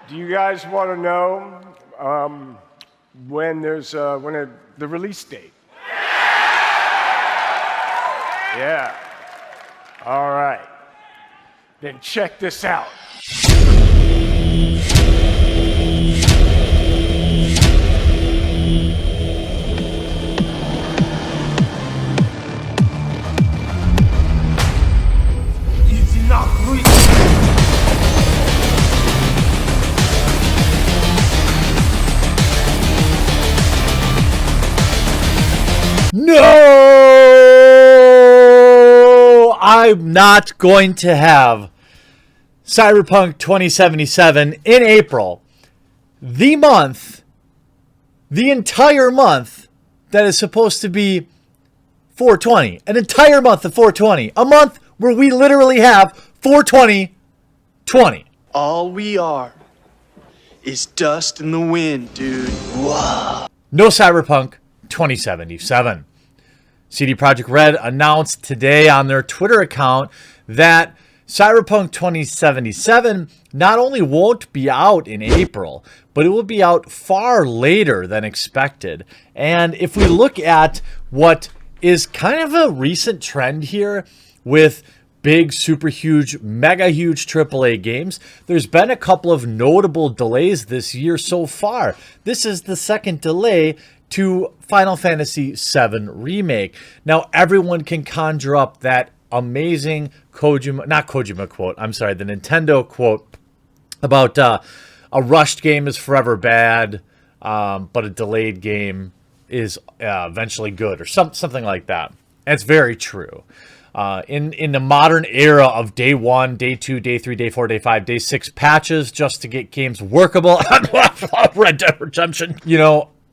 Do you guys want to know when the release date? Yeah. All right. Then check this out. No! I'm not going to have Cyberpunk 2077 in April. The entire month that is supposed to be 420. An entire month of 420. A month where we literally have 420. All we are is dust in the wind, dude. Whoa. No Cyberpunk 2077. CD Projekt Red announced today on their Twitter account that Cyberpunk 2077 not only won't be out in April, but it will be out far later than expected. And if we look at what is kind of a recent trend here with big, super huge, mega huge AAA games, there's been a couple of notable delays this year so far. This is the second delay to Final Fantasy VII Remake. Now, everyone can conjure up that amazing the Nintendo quote about a rushed game is forever bad, but a delayed game is eventually good, or something like that. And it's very true. In the modern era of day 1, day 2, day 3, day 4, day 5, day 6 patches just to get games workable, Red Dead Redemption,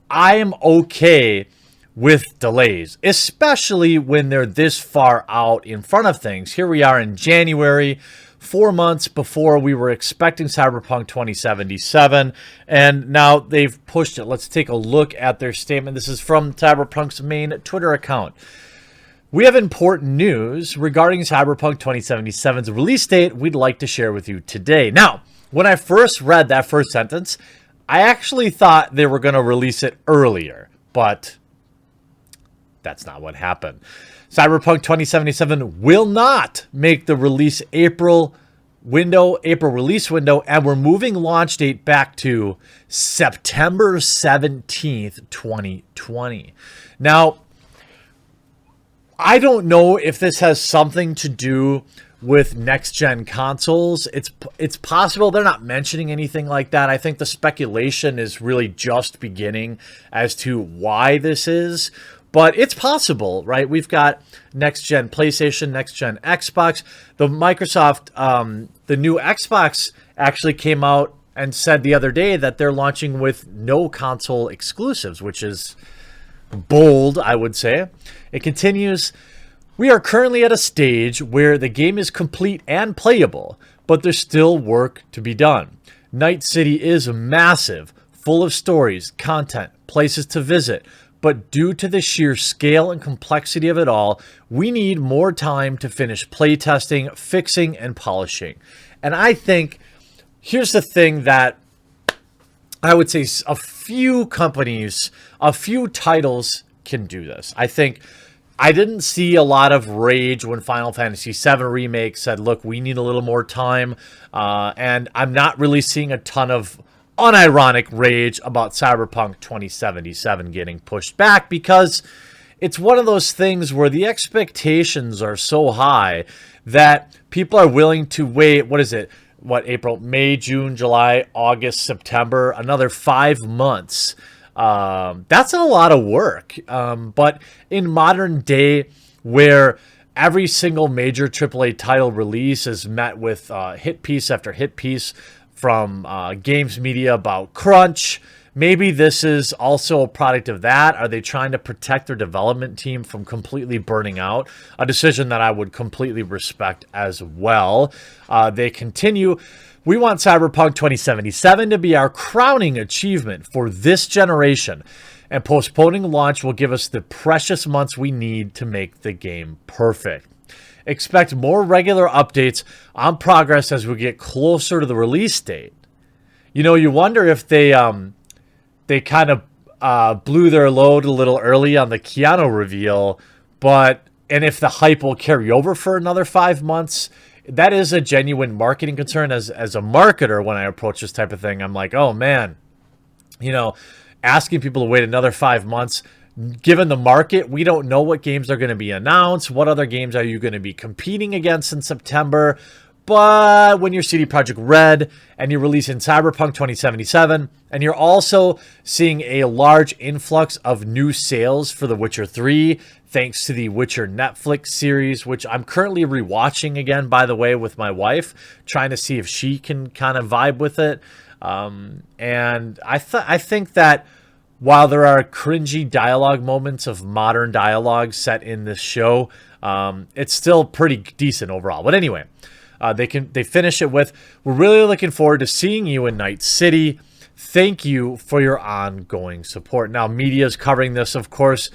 I am okay with delays, especially when they're this far out in front of things. Here we are in January, 4 months before we were expecting Cyberpunk 2077, and now they've pushed it. Let's take a look at their statement. This is from Cyberpunk's main Twitter account. We have important news regarding Cyberpunk 2077's release date we'd like to share with you today. Now, when I first read that first sentence, I actually thought they were going to release it earlier, but that's not what happened. Cyberpunk 2077 will not make the release April release window, and we're moving launch date back to September 17th, 2020. Now, I don't know if this has something to do with next-gen consoles. It's possible. They're not mentioning anything like that. I think the speculation is really just beginning as to why this is. But it's possible, right? We've got next-gen PlayStation, next-gen Xbox. The Microsoft, the new Xbox actually came out and said the other day that they're launching with no console exclusives, which is bold, I would say. It continues, we are currently at a stage where the game is complete and playable, but there's still work to be done. Night City is massive, full of stories, content, places to visit, but due to the sheer scale and complexity of it all, we need more time to finish playtesting, fixing, and polishing. And I think here's the thing that I would say a few companies, a few titles can do this. I think I didn't see a lot of rage when Final Fantasy VII Remake said, look, we need a little more time. And I'm not really seeing a ton of unironic rage about Cyberpunk 2077 getting pushed back, because it's one of those things where the expectations are so high that people are willing to wait, April, May, June, July, August, September, another 5 months. That's a lot of work. But in modern day, where every single major AAA title release is met with hit piece after hit piece from games media about crunch, maybe this is also a product of that. Are they trying to protect their development team from completely burning out? A decision that I would completely respect as well. They continue, we want Cyberpunk 2077 to be our crowning achievement for this generation, and postponing launch will give us the precious months we need to make the game perfect. Expect more regular updates on progress as we get closer to the release date. You wonder if they kind of blew their load a little early on the Keanu reveal, and if the hype will carry over for another 5 months. That is a genuine marketing concern. As a marketer, when I approach this type of thing, I'm like, oh man, asking people to wait another 5 months. Given the market, we don't know what games are going to be announced. What other games are you going to be competing against in September? But when you're CD Projekt Red and you're releasing Cyberpunk 2077, and you're also seeing a large influx of new sales for The Witcher 3, thanks to the Witcher Netflix series, which I'm currently rewatching again, by the way, with my wife, trying to see if she can kind of vibe with it. And I think that while there are cringy dialogue moments of modern dialogue set in this show, it's still pretty decent overall. But anyway, they finish it with, we're really looking forward to seeing you in Night City. Thank you for your ongoing support. Now, media is covering this, of course,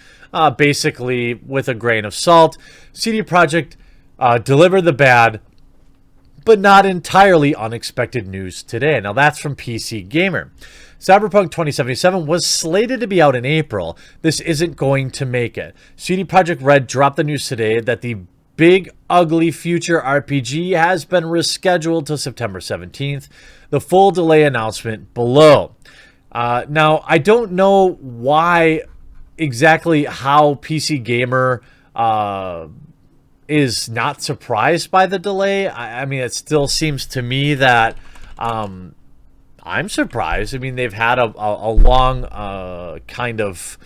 basically with a grain of salt. CD Projekt delivered the bad, but not entirely unexpected news today. Now, that's from PC Gamer. Cyberpunk 2077 was slated to be out in April. This isn't going to make it. CD Projekt Red dropped the news today that the Big Ugly Future RPG has been rescheduled to September 17th. The full delay announcement below. Now, I don't know why exactly how PC Gamer is not surprised by the delay. I mean, it still seems to me that I'm surprised. I mean, they've had a long kind of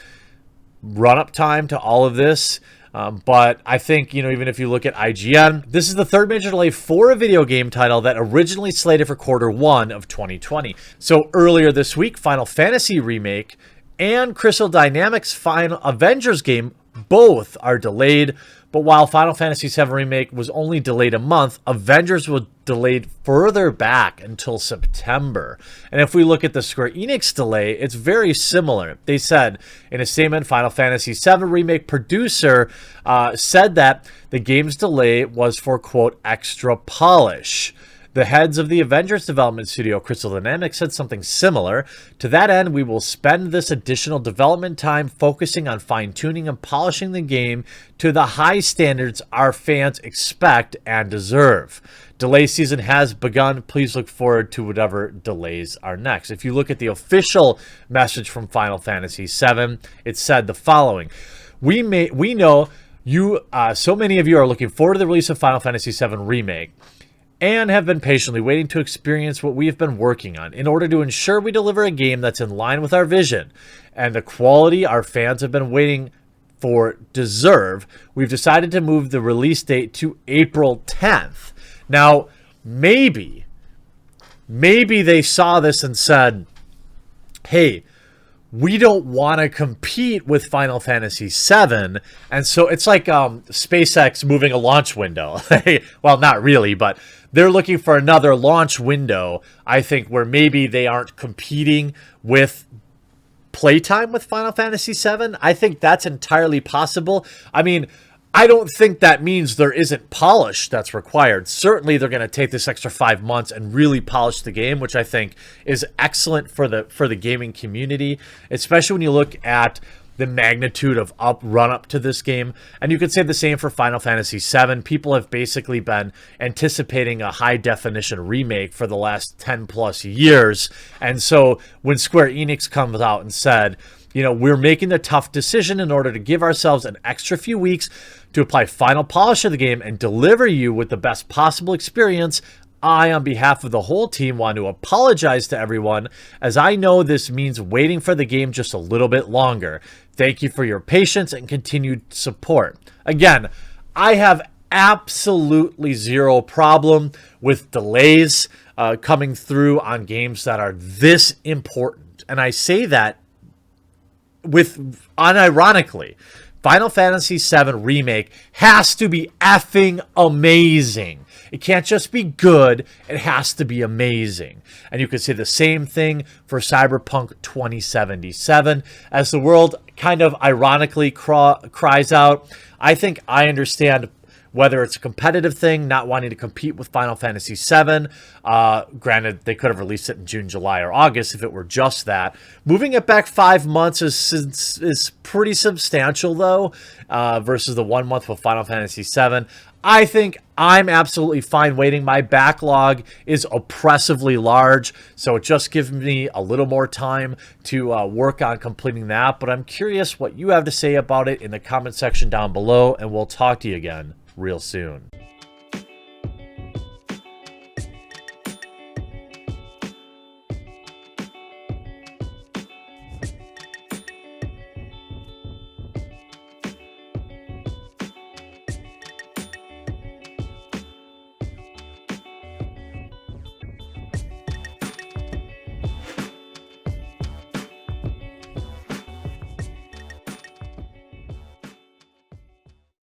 run-up time to all of this. But I think, even if you look at IGN, this is the third major delay for a video game title that originally slated for Q1 of 2020. So earlier this week, Final Fantasy Remake and Crystal Dynamics' final Avengers game both are delayed. But while Final Fantasy VII Remake was only delayed a month, Avengers was delayed further back until September. And if we look at the Square Enix delay, it's very similar. They said in a statement, Final Fantasy VII Remake producer said that the game's delay was for, quote, extra polish. The heads of the Avengers development studio, Crystal Dynamics, said something similar. To that end, we will spend this additional development time focusing on fine-tuning and polishing the game to the high standards our fans expect and deserve. Delay season has begun. Please look forward to whatever delays are next. If you look at the official message from Final Fantasy VII, it said the following. We know you, so many of you are looking forward to the release of Final Fantasy VII Remake, and have been patiently waiting to experience what we have been working on in order to ensure we deliver a game that's in line with our vision and the quality our fans have been waiting for deserve. We've decided to move the release date to April 10th. Now, maybe they saw this and said, hey, we don't want to compete with Final Fantasy VII. And so it's like SpaceX moving a launch window. Well, not really, but they're looking for another launch window, I think, where maybe they aren't competing with playtime with Final Fantasy VII. I think that's entirely possible. I mean, I don't think that means there isn't polish that's required. Certainly, they're going to take this extra 5 months and really polish the game, which I think is excellent for the gaming community, especially when you look at the magnitude of run up to this game. And you could say the same for Final Fantasy VII. People have basically been anticipating a high definition remake for the last 10 plus years. And so when Square Enix comes out and said, we're making the tough decision in order to give ourselves an extra few weeks to apply final polish to the game and deliver you with the best possible experience, I, on behalf of the whole team, want to apologize to everyone, as I know this means waiting for the game just a little bit longer. Thank you for your patience and continued support. Again, I have absolutely zero problem with delays coming through on games that are this important. And I say that unironically. Final Fantasy VII Remake has to be effing amazing. It can't just be good, it has to be amazing. And you could say the same thing for Cyberpunk 2077. As the world kind of ironically cries out, I think I understand whether it's a competitive thing, not wanting to compete with Final Fantasy VII. Granted, they could have released it in June, July, or August if it were just that. Moving it back 5 months is pretty substantial, though, versus the 1 month with Final Fantasy VII. I think I'm absolutely fine waiting. My backlog is oppressively large, so it just gives me a little more time to work on completing that. But I'm curious what you have to say about it in the comment section down below, and we'll talk to you again real soon.